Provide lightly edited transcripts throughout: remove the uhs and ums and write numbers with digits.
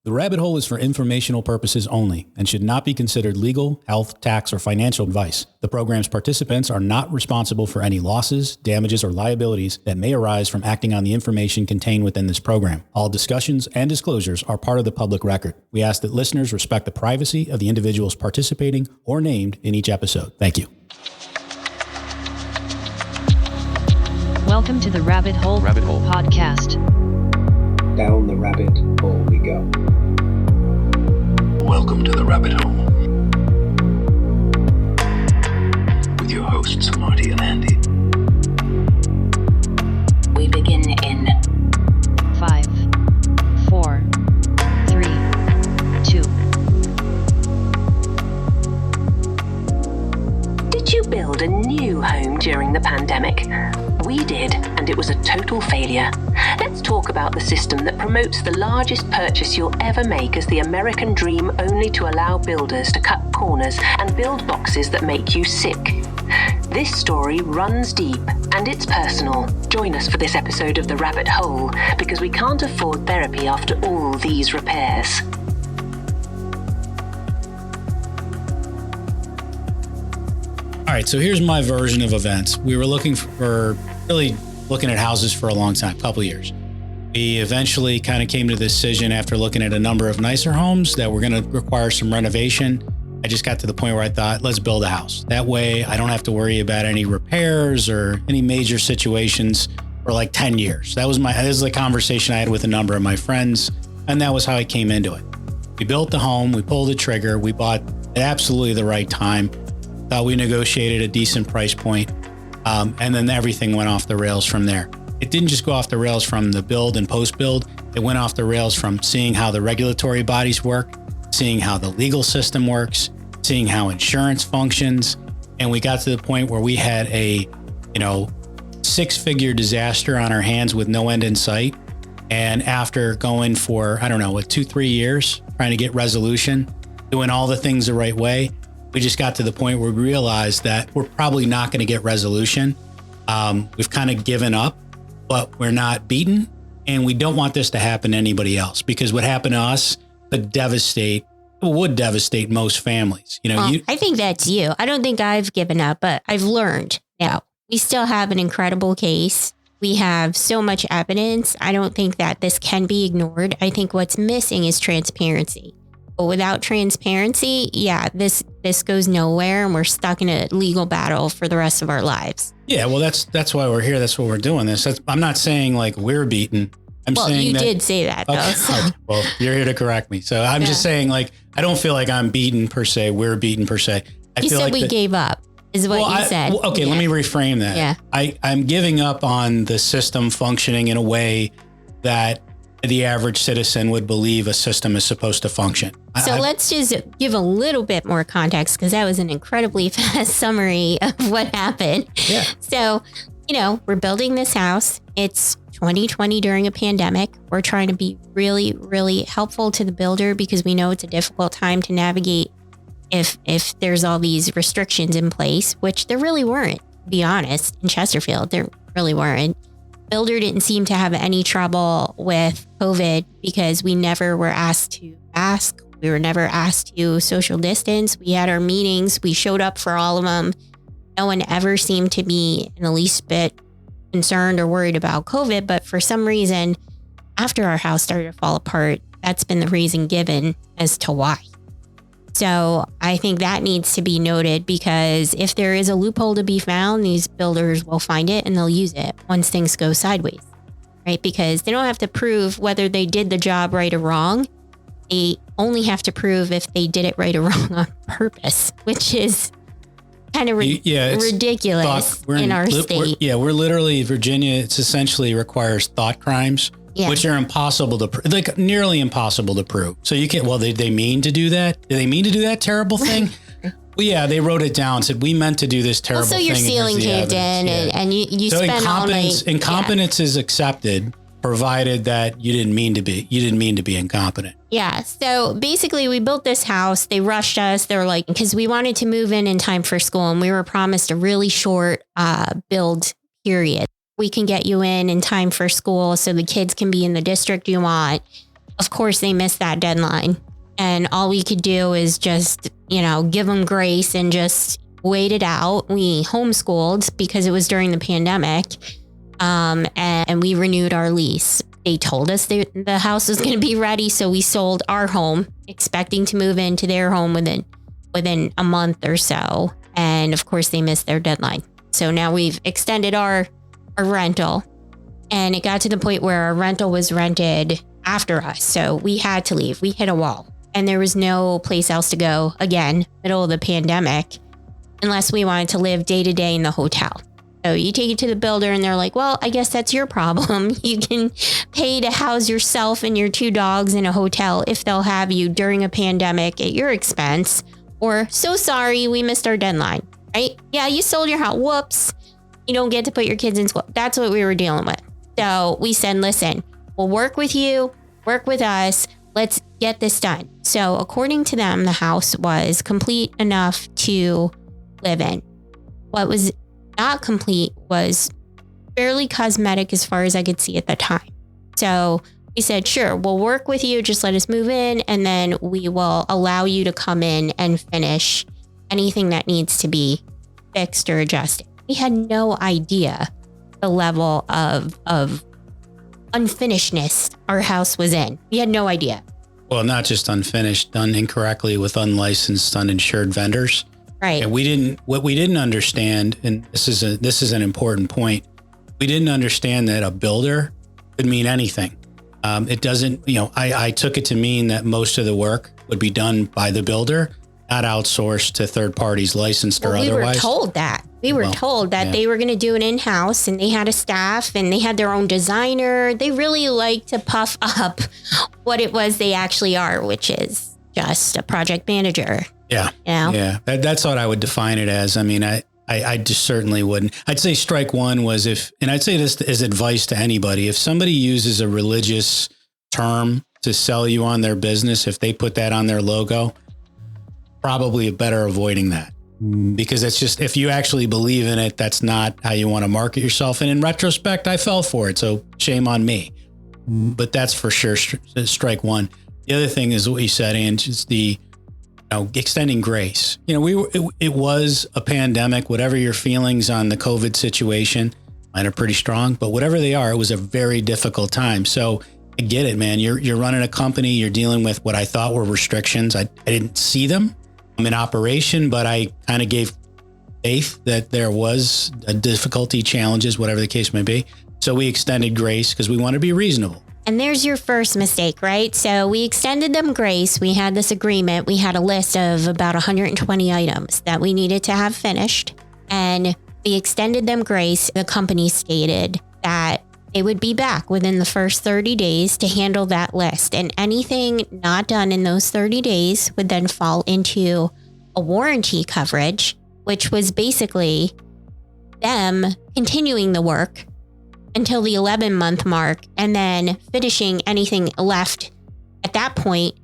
The rabbit hole is for informational purposes only and should not be considered legal, health, tax, or financial advice. The program's participants are not responsible for any losses, damages, or liabilities that may arise from acting on the information contained within this program. All discussions and disclosures are part of the public record. We ask that listeners respect the privacy of the individuals participating or named in each episode. Thank you. Welcome to the Rabbit Hole podcast. Down the rabbit hole we go. Welcome to the Rabbit Hole with your hosts, Marty and Andy. We begin in 5, 4, 3, 2. Did you build a new home during the pandemic? We did, and it was a total failure. Let's talk about the system that promotes the largest purchase you'll ever make as the American dream, only to allow builders to cut corners and build boxes that make you sick. This story runs deep and it's personal. Join us for this episode of The Rabbit Hole, because we can't afford therapy after all these repairs. All right, so here's my version of events. We were looking at houses for a long time, couple of years. We eventually kind of came to the decision after looking at a number of nicer homes that were going to require some renovation. I just got to the point where I thought, let's build a house. That way I don't have to worry about any repairs or any major situations for like 10 years. This is the conversation I had with a number of my friends, and that was how I came into it. We built the home, we pulled the trigger, we bought at absolutely the right time. Thought we negotiated a decent price point, and then everything went off the rails from there. It didn't just go off the rails from the build and post-build. It went off the rails from seeing how the regulatory bodies work, seeing how the legal system works, seeing how insurance functions. And we got to the point where we had a, six-figure disaster on our hands with no end in sight. And after going for, 2-3 years, trying to get resolution, doing all the things the right way, we just got to the point where we realized that we're probably not going to get resolution. We've kind of given up, but we're not beaten. And we don't want this to happen to anybody else, because what happened to us would devastate most families. I think that's you. I don't think I've given up, but I've learned now. We still have an incredible case. We have so much evidence. I don't think that this can be ignored. I think what's missing is transparency. But without transparency, this goes nowhere, and we're stuck in a legal battle for the rest of our lives. Yeah, well, that's why we're here. That's what we're doing this. I'm not saying like we're beaten. I'm saying you that, did say that, though. Okay. So. Well, you're here to correct me. So I'm just saying, like, I don't feel like I'm beaten per se. We're beaten per se. You said we gave up, is what you said. Okay, let me reframe that. Yeah. I'm giving up on the system functioning in a way that the average citizen would believe a system is supposed to function. So let's just give a little bit more context, because that was an incredibly fast summary of what happened. Yeah. So, we're building this house. It's 2020 during a pandemic. We're trying to be really, really helpful to the builder, because we know it's a difficult time to navigate if there's all these restrictions in place, which there really weren't, to be honest. In Chesterfield, there really weren't. Builder didn't seem to have any trouble with COVID, because we never were asked to mask. We were never asked to social distance. We had our meetings. We showed up for all of them. No one ever seemed to be in the least bit concerned or worried about COVID. But for some reason, after our house started to fall apart, that's been the reason given as to why. So I think that needs to be noted, because if there is a loophole to be found, these builders will find it and they'll use it once things go sideways, right? Because they don't have to prove whether they did the job right or wrong. They only have to prove if they did it right or wrong on purpose, which is kind of ridiculous in our state. We're literally, Virginia, it's essentially requires thought crimes. Yeah. Which are impossible to like nearly impossible to prove. So you can't, did they mean to do that? Did they mean to do that terrible thing? Well, yeah, they wrote it down, said we meant to do this terrible thing. So your ceiling caved in and you spent all night. Incompetence is accepted, provided that you didn't mean to be incompetent. Yeah. So basically we built this house. They rushed us. They were like, because we wanted to move in time for school, and we were promised a really short build period. We can get you in time for school so the kids can be in the district you want. of course, they missed that deadline. And all we could do is just, give them grace and just wait it out. We homeschooled because it was during the pandemic. And we renewed our lease. They told us the house was going to be ready. So we sold our home, expecting to move into their home within a month or so. And of course, they missed their deadline. So now we've extended our rental. And it got to the point where our rental was rented after us. So we had to leave. We hit a wall. And there was no place else to go, again, middle of the pandemic, unless we wanted to live day to day in the hotel. So you take it to the builder and they're like, well, I guess that's your problem. You can pay to house yourself and your 2 dogs in a hotel if they'll have you during a pandemic at your expense. Or, so sorry, we missed our deadline, right? Yeah, you sold your house. Whoops. You don't get to put your kids in school. That's what we were dealing with. So we said, listen, we'll work with you, work with us. Let's get this done. So according to them, the house was complete enough to live in. What was not complete was fairly cosmetic as far as I could see at the time. So we said, sure, we'll work with you. Just let us move in and then we will allow you to come in and finish anything that needs to be fixed or adjusted. We had no idea the level of unfinishedness our house was in. We had no idea. Well, not just unfinished, done incorrectly with unlicensed, uninsured vendors. Right. And what we didn't understand, and this is an important point, we didn't understand that a builder could mean anything. It doesn't, I took it to mean that most of the work would be done by the builder, not outsourced to third parties, licensed or otherwise. We were told that. We were told that they were going to do it in-house and they had a staff and they had their own designer. They really like to puff up what it was they actually are, which is just a project manager. Yeah. Yeah. That's what I would define it as. I mean, I just certainly wouldn't. I'd say strike one was and I'd say this as advice to anybody, if somebody uses a religious term to sell you on their business, if they put that on their logo, probably better avoiding that. Because it's just, if you actually believe in it, that's not how you want to market yourself. And in retrospect, I fell for it. So shame on me. But that's for sure strike one. The other thing is what you said, and just the extending grace. It was a pandemic. Whatever your feelings on the COVID situation, mine are pretty strong, but whatever they are, it was a very difficult time. So I get it, man. You're running a company. You're dealing with what I thought were restrictions. I didn't see them. I'm in operation, but I kind of gave faith that there was a difficulty, challenges, whatever the case may be. So we extended grace because we want to be reasonable. And there's your first mistake, right? So we extended them grace. We had this agreement. We had a list of about 120 items that we needed to have finished. And we extended them grace. The company stated that they would be back within the first 30 days to handle that list. And anything not done in those 30 days would then fall into a warranty coverage, which was basically them continuing the work until the 11-month mark and then finishing anything left at that point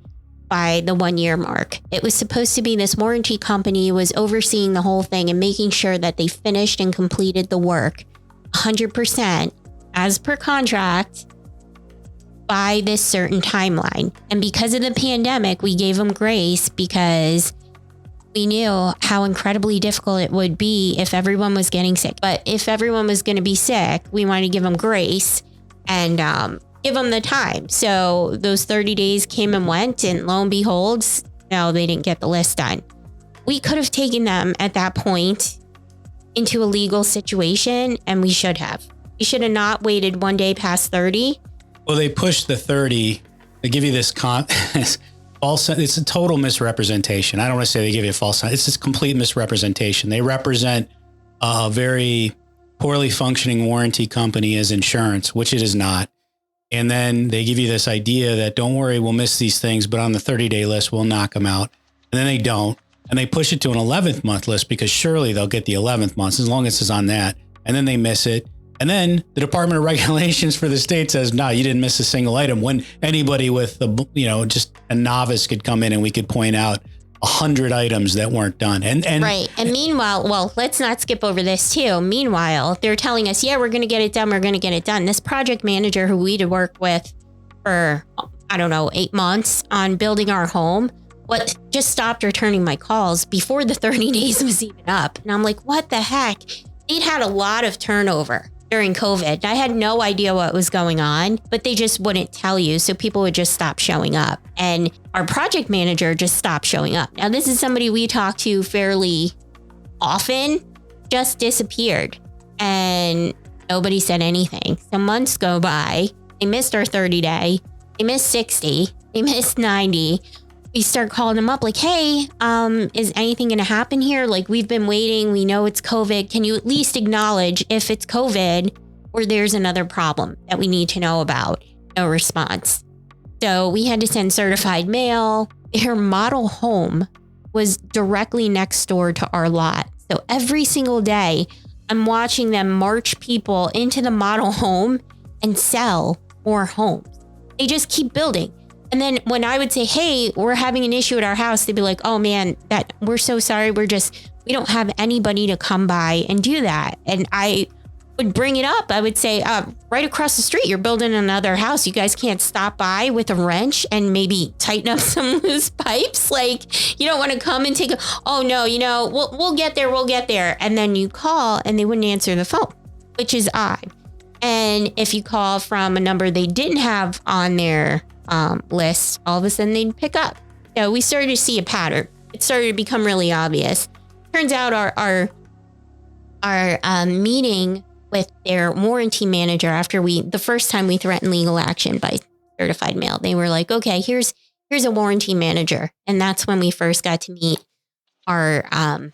by the 1-year mark. It was supposed to be this warranty company was overseeing the whole thing and making sure that they finished and completed the work 100% as per contract by this certain timeline. And because of the pandemic, we gave them grace because we knew how incredibly difficult it would be if everyone was getting sick. But if everyone was going to be sick, we wanted to give them grace and give them the time. So those 30 days came and went, and lo and behold, no, they didn't get the list done. We could have taken them at that point into a legal situation, and we should have. We should have not waited one day past 30. Well, they pushed the 30. They give you this false. It's a total misrepresentation. I don't want to say they give you a false sign. It's just complete misrepresentation. They represent a very poorly functioning warranty company as insurance, which it is not. And then they give you this idea that don't worry, we'll miss these things, but on the 30-day list, we'll knock them out. And then they don't. And they push it to an 11th month list because surely they'll get the 11th month as long as it's on that. And then they miss it. And then the Department of Regulations for the state says, no, you didn't miss a single item, when anybody with just a novice could come in and we could point out 100 items that weren't done. And right. And meanwhile, well, let's not skip over this too. Meanwhile, they're telling us, yeah, we're going to get it done. We're going to get it done. This project manager who we'd worked with for I don't know, 8 months on building our home, just stopped returning my calls before the 30 days was even up. And I'm like, what the heck? They'd had a lot of turnover during COVID. I had no idea what was going on, but they just wouldn't tell you. So people would just stop showing up. And our project manager just stopped showing up. Now, this is somebody we talk to fairly often, just disappeared. And nobody said anything. So months go by. They missed our 30 day. They missed 60. They missed 90. We start calling them up like, hey, is anything going to happen here? Like, we've been waiting. We know it's COVID. Can you at least acknowledge if it's COVID or there's another problem that we need to know about? No response. So we had to send certified mail. Their model home was directly next door to our lot. So every single day, I'm watching them march people into the model home and sell more homes. They just keep building. And then when I would say, hey, we're having an issue at our house, they'd be like, oh man, we're so sorry. We don't have anybody to come by and do that. And I would bring it up. I would say, right across the street, you're building another house. You guys can't stop by with a wrench and maybe tighten up some loose pipes. Like, you don't want to come and take oh no, we'll get there. We'll get there. And then you call and they wouldn't answer the phone, which is odd. And if you call from a number they didn't have on their list, all of a sudden they'd pick up. So we started to see a pattern. It started to become really obvious. Turns out our meeting with their warranty manager after the first time we threatened legal action by certified mail, they were like, okay, here's a warranty manager. And that's when we first got to meet our, I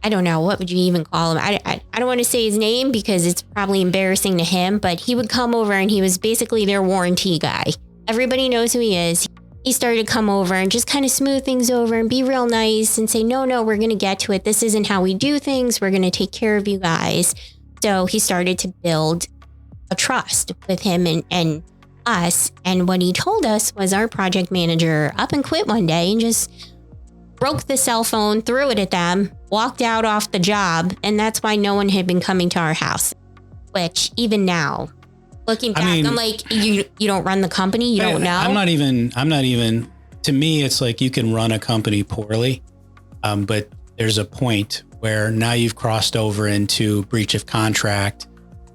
don't know, what would you even call him? I don't want to say his name because it's probably embarrassing to him, but he would come over and he was basically their warranty guy. Everybody knows who he is. He started to come over and just kind of smooth things over and be real nice and say, no, we're going to get to it. This isn't how we do things. We're going to take care of you guys. So he started to build a trust with him and us. And what he told us was our project manager up and quit one day and just broke the cell phone, threw it at them, walked out off the job. And that's why no one had been coming to our house, which even now, looking back, I'm like, you don't run the company. You don't know. I'm not even, to me, it's like you can run a company poorly. But there's a point where now you've crossed over into breach of contract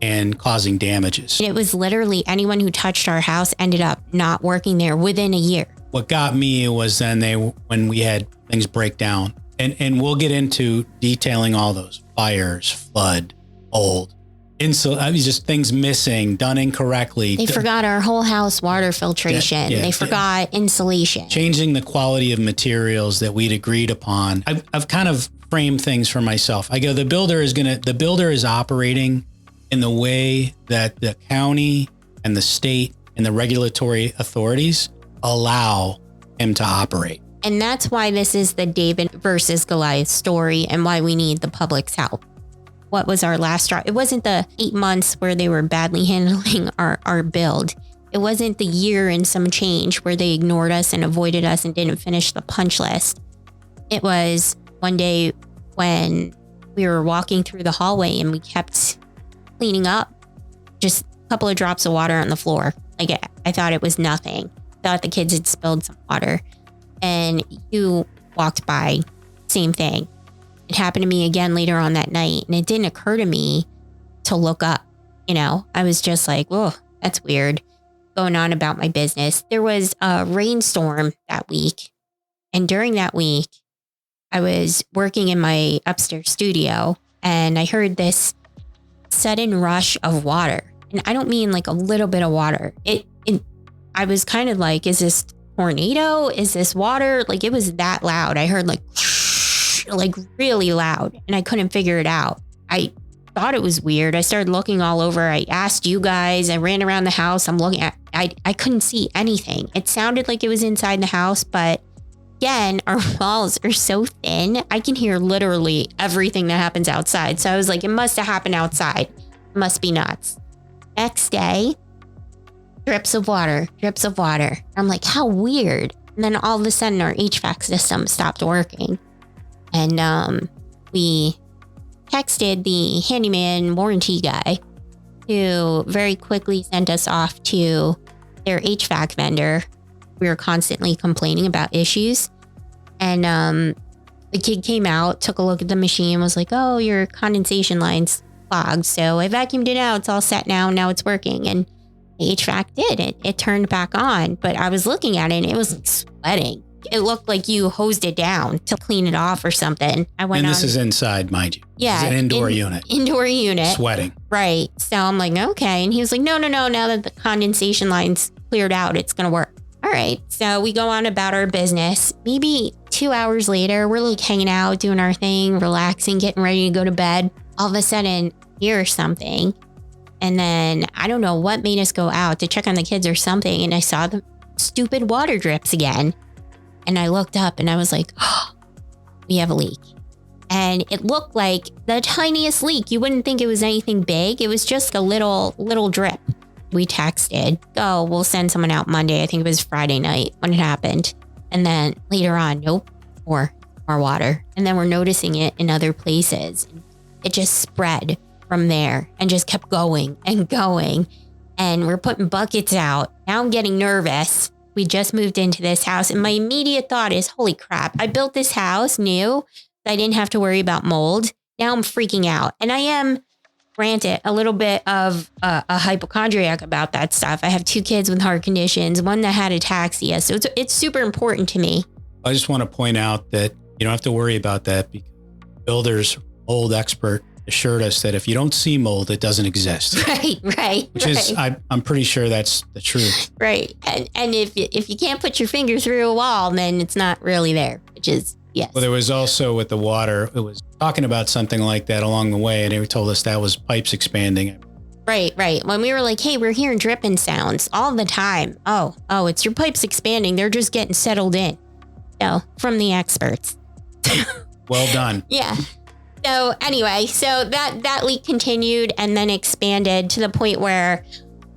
and causing damages. It was literally anyone who touched our house ended up not working there within a year. What got me was then when we had things break down, and we'll get into detailing all those fires, flood, mold, just things missing, done incorrectly. They forgot our whole house water filtration. They forgot insulation. Changing the quality of materials that we'd agreed upon. I've kind of framed things for myself. I go, the builder is operating in the way that the county and the state and the regulatory authorities allow him to operate. And that's why this is the David versus Goliath story and why we need the public's help. What was our last straw? It wasn't the 8 months where they were badly handling our build. It wasn't the year and some change where they ignored us and avoided us and didn't finish the punch list. It was one day when we were walking through the hallway and we kept cleaning up, just a couple of drops of water on the floor. Like I thought it was nothing. Thought the kids had spilled some water. And you walked by, same thing. It happened to me again later on that night. And it didn't occur to me to look up. I was just like, whoa, that's weird. Going on about my business. There was a rainstorm that week. And during that week, I was working in my upstairs studio and I heard this sudden rush of water. And I don't mean like a little bit of water. I was kind of like, is this tornado? Is this water? Like it was that loud. I heard like really loud and I couldn't figure it out. I thought it was weird. I started looking all over. I asked you guys. I ran around the house. I'm looking at, I couldn't see anything. It sounded like it was inside the house, but again, our walls are so thin. I can hear literally everything that happens outside. So I was like, it must have happened outside. It must be nuts. Next day, drips of water. I'm like, how weird. And then all of a sudden our HVAC system stopped working. And we texted the handyman warranty guy who very quickly sent us off to their HVAC vendor. We were constantly complaining about issues. And the kid came out, took a look at the machine, was like, oh, your condensation line's clogged. So I vacuumed it out. It's all set now. Now it's working. And the HVAC did it. It turned back on. But I was looking at it and it was sweating. It looked like you hosed it down to clean it off or something. And this is inside, mind you. Yeah. It's an indoor unit. Indoor unit. Sweating. Right. So I'm like, okay. And he was like, no. Now that the condensation line's cleared out, it's going to work. All right. So we go on about our business. Maybe 2 hours later, we're like hanging out, doing our thing, relaxing, getting ready to go to bed. All of a sudden, hear something. And then I don't know what made us go out to check on the kids or something. And I saw the stupid water drips again. And I looked up and I was like, oh, we have a leak. And it looked like the tiniest leak. You wouldn't think it was anything big. It was just a little drip. We texted, oh, we'll send someone out Monday. I think it was Friday night when it happened. And then later on, nope, more water. And then we're noticing it in other places. It just spread from there and just kept going and going. And we're putting buckets out. Now I'm getting nervous. We just moved into this house and my immediate thought is, holy crap, I built this house new. I didn't have to worry about mold. Now I'm freaking out. And I am, granted, a little bit of a hypochondriac about that stuff. I have 2 kids with heart conditions, one that had ataxia. So it's super important to me. I just want to point out that you don't have to worry about that because builders, mold expert, assured us that if you don't see mold, it doesn't exist. Right. Which is, I'm pretty sure that's the truth. Right. And if you can't put your finger through a wall, then it's not really there, which is, yes. Well, there was also with the water, it was talking about something like that along the way. And they told us that was pipes expanding. Right. When we were like, hey, we're hearing dripping sounds all the time. Oh, it's your pipes expanding. They're just getting settled in. So from the experts. Well done. Yeah. So anyway, so that leak continued and then expanded to the point where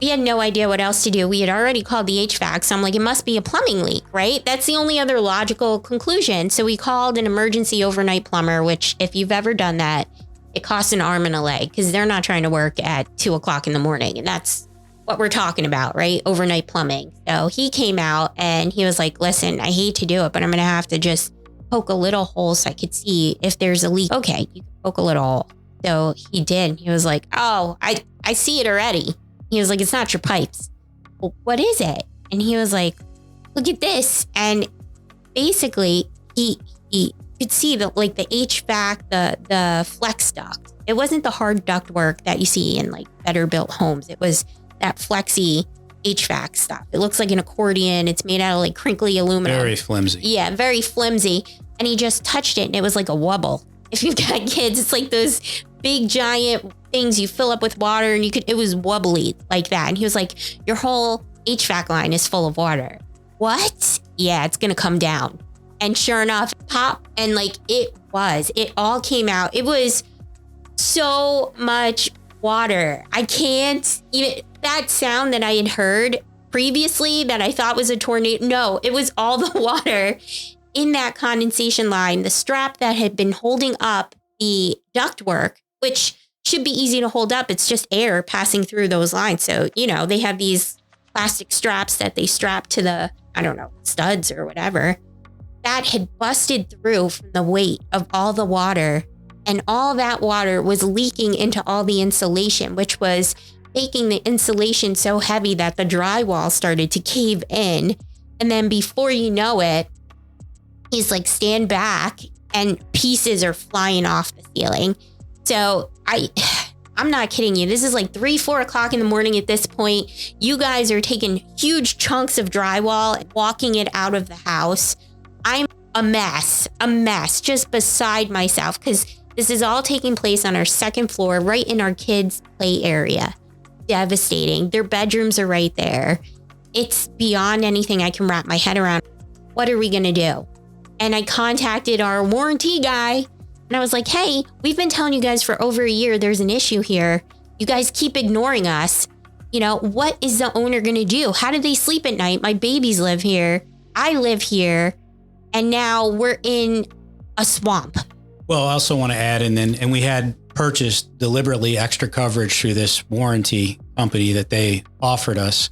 we had no idea what else to do. We had already called the HVAC. So I'm like, it must be a plumbing leak, right? That's the only other logical conclusion. So we called an emergency overnight plumber, which if you've ever done that, it costs an arm and a leg because they're not trying to work at 2:00 in the morning. And that's what we're talking about, right? Overnight plumbing. So he came out and he was like, listen, I hate to do it, but I'm going to have to just poke a little hole so I could see if there's a leak. Okay, you can poke a little hole. So he did. He was like, oh, I see it already. He was like, it's not your pipes. Well, what is it? And he was like, look at this. And basically he could see the HVAC, the flex duct. It wasn't the hard duct work that you see in like better built homes. It was that flexy HVAC stuff. It looks like an accordion. It's made out of like crinkly aluminum. Very flimsy. Yeah, very flimsy. And he just touched it and it was like a wubble. If you've got kids, it's like those big giant things you fill up with water and it was wobbly like that. And he was like, your whole HVAC line is full of water. What? Yeah, it's going to come down. And sure enough, pop. And like it all came out. It was so much water. I can't even, that sound that I had heard previously that I thought was a tornado. No, it was all the water in that condensation line, the strap that had been holding up the ductwork, which should be easy to hold up. It's just air passing through those lines. So, they have these plastic straps that they strap to the, studs or whatever. That had busted through from the weight of all the water. And all that water was leaking into all the insulation, which was making the insulation so heavy that the drywall started to cave in. And then before you know it, he's like, stand back, and pieces are flying off the ceiling. So I'm not kidding you. This is like 3-4 in the morning at this point. You guys are taking huge chunks of drywall and walking it out of the house. I'm a mess, just beside myself because this is all taking place on our second floor, right in our kids' play area. Devastating. Their bedrooms are right there. It's beyond anything I can wrap my head around. What are we going to do? And I contacted our warranty guy and I was like, hey, we've been telling you guys for over a year there's an issue here. You guys keep ignoring us. What is the owner going to do? How do they sleep at night? My babies live here. I live here. And now we're in a swamp. Well, I also want to add, and we had purchased deliberately extra coverage through this warranty company that they offered us.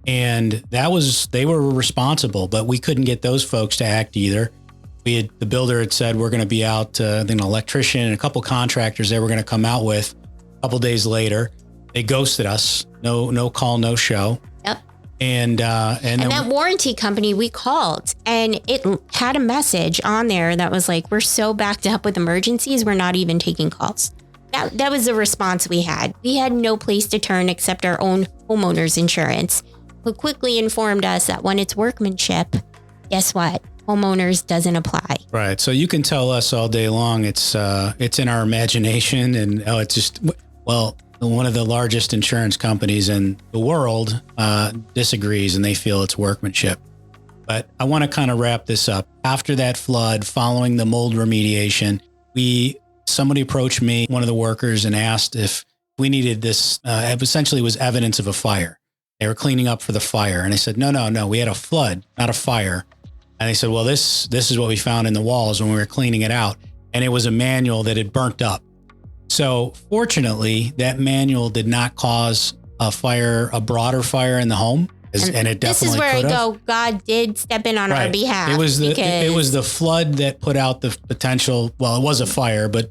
And they were responsible, but we couldn't get those folks to act either. The builder had said, we're going to be out, an electrician and a couple contractors they were going to come out with. A couple days later, they ghosted us. No call, no show. Yep. And that warranty company we called, and it had a message on there that was like, we're so backed up with emergencies, we're not even taking calls. That was the response we had. We had no place to turn except our own homeowners insurance, who quickly informed us that when it's workmanship, guess what? Homeowners doesn't apply. Right. So you can tell us all day long it's in our imagination, and it's just, well, one of the largest insurance companies in the world disagrees, and they feel it's workmanship. But I want to kind of wrap this up. After that flood, following the mold remediation, somebody approached me, one of the workers, and asked if we needed this. It essentially was evidence of a fire. They were cleaning up for the fire. And I said, no, we had a flood, not a fire. And they said, well, this is what we found in the walls when we were cleaning it out. And it was a manual that had burnt up. So fortunately, that manual did not cause a broader fire in the home. And it definitely this is where I go, God did step in on our behalf. It was the flood that put out the potential. Well, it was a fire, but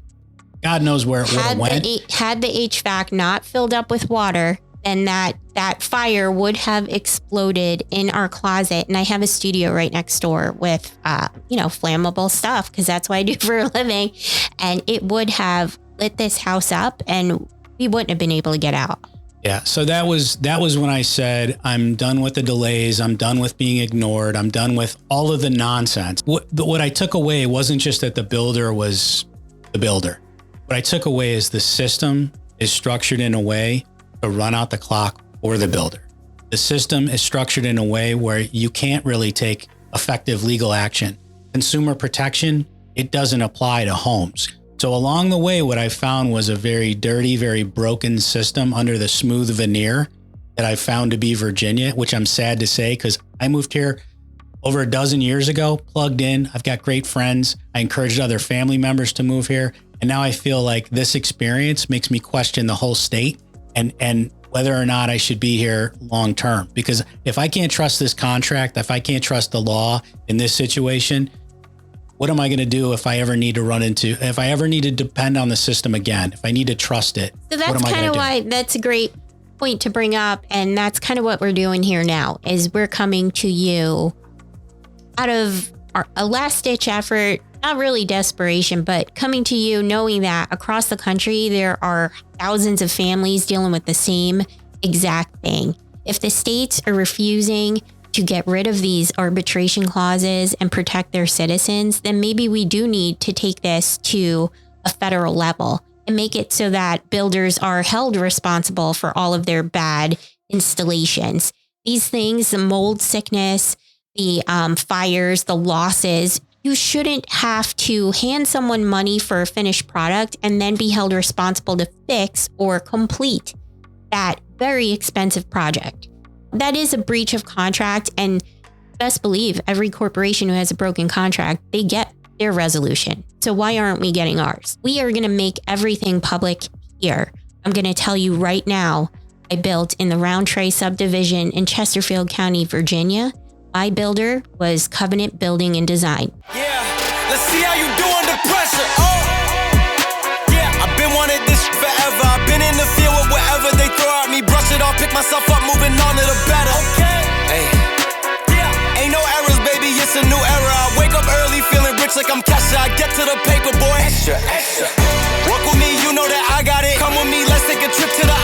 God knows where it would have went. Had the HVAC not filled up with water, then that fire would have exploded in our closet. And I have a studio right next door with, flammable stuff, because that's what I do for a living. And it would have lit this house up, and we wouldn't have been able to get out. Yeah. So that was when I said, I'm done with the delays. I'm done with being ignored. I'm done with all of the nonsense. What I took away wasn't just that the builder was the builder. What I took away is the system is structured in a way to run out the clock for the builder. The system is structured in a way where you can't really take effective legal action. Consumer protection, it doesn't apply to homes. So along the way, what I found was a very dirty, very broken system under the smooth veneer that I found to be Virginia, which I'm sad to say, because I moved here over a dozen years ago, plugged in. I've got great friends. I encouraged other family members to move here. And now I feel like this experience makes me question the whole state and whether or not I should be here long term. Because if I can't trust this contract, if I can't trust the law in this situation, what am I going to do if I ever need to depend on the system again, if I need to trust it? So that's kind of why that's a great point to bring up. And that's kind of what we're doing here now, is we're coming to you out of a last ditch effort, not really desperation, but coming to you knowing that across the country, there are thousands of families dealing with the same exact thing. If the states are refusing to get rid of these arbitration clauses and protect their citizens, then maybe we do need to take this to a federal level and make it so that builders are held responsible for all of their bad installations. These things, the mold sickness, the fires, the losses, you shouldn't have to hand someone money for a finished product and then be held responsible to fix or complete that very expensive project. That is a breach of contract, and best believe every corporation who has a broken contract, they get their resolution. So why aren't we getting ours? We are going to make everything public here. I'm going to tell you right now, I built in the Roundtree subdivision in Chesterfield County, Virginia. My builder was Covenant Building and Design. Yeah, let's see how you do under pressure. Oh, yeah, I've been wanting this forever. I've been in the field with whatever they throw at me. Brush it off, pick myself up, moving on to the better. Okay, hey, yeah, ain't no errors, baby, it's a new era. I wake up early, feeling rich like I'm Kesha. I get to the paper, boy. Extra. Work with me, you know that I got it. Come with me, let's take a trip to the